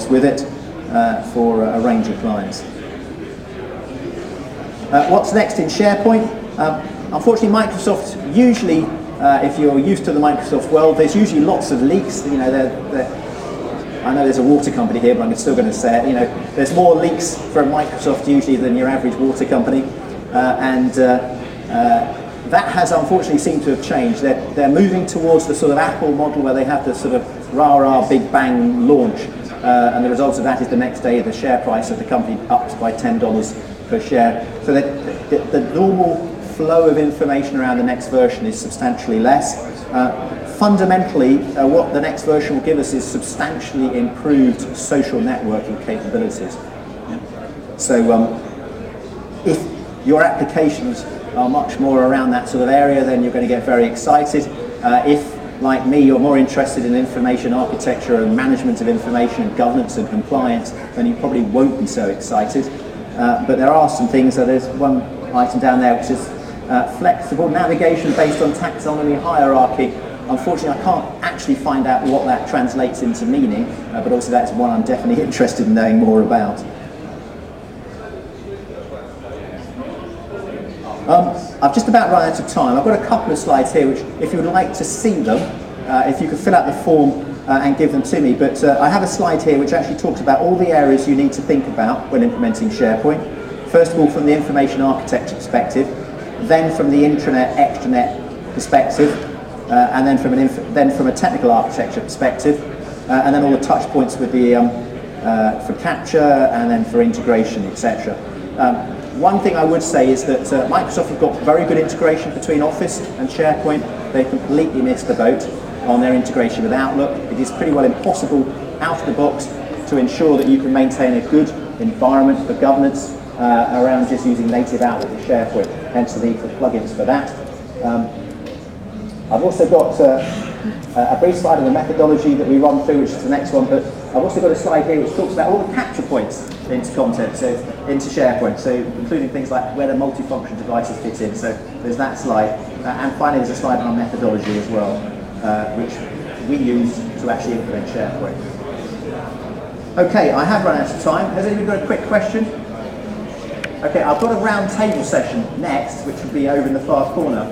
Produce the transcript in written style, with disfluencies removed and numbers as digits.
projects with it for a range of clients. What's next in SharePoint? Unfortunately, Microsoft usually, if you're used to the Microsoft world, there's usually lots of leaks. You know, I know there's a water company here, but I'm still going to say it. You know, there's more leaks from Microsoft usually than your average water company, that has unfortunately seemed to have changed. They're moving towards the sort of Apple model where they have the sort of rah-rah, big bang launch, and the result of that is the next day the share price of the company ups by $10 per share. So that the normal flow of information around the next version is substantially less. Fundamentally, what the next version will give us is substantially improved social networking capabilities. Yeah. So if your applications are much more around that sort of area, then you're going to get very excited. If, like me, you're more interested in information architecture and management of information and governance and compliance, then you probably won't be so excited. But there are some things. There's one item down there which is flexible navigation based on taxonomy hierarchy. Unfortunately, I can't actually find out what that translates into meaning, but also that's one I'm definitely interested in knowing more about. I've just about run out of time. I've got a couple of slides here which, if you would like to see them, if you could fill out the form and give them to me. But I have a slide here which actually talks about all the areas you need to think about when implementing SharePoint. First of all, from the information architecture perspective, then from the intranet, extranet perspective, and then from a technical architecture perspective, and then all the touch points with the for capture and then for integration, etc. One thing I would say is that Microsoft have got very good integration between Office and SharePoint. They completely missed the boat on their integration with Outlook. It is pretty well impossible out of the box to ensure that you can maintain a good environment for governance around just using native Outlook and SharePoint, hence the need for plugins for that. I've also got a brief slide of the methodology that we run through, which is the next one, but I've also got a slide here which talks about all the capture points into content, so into SharePoint, so including things like where the multifunction devices fit in, so there's that slide. And finally there's a slide on our methodology as well, which we use to actually implement SharePoint. Okay, I have run out of time. Has anybody got a quick question? Okay, I've got a round table session next, which will be over in the far corner.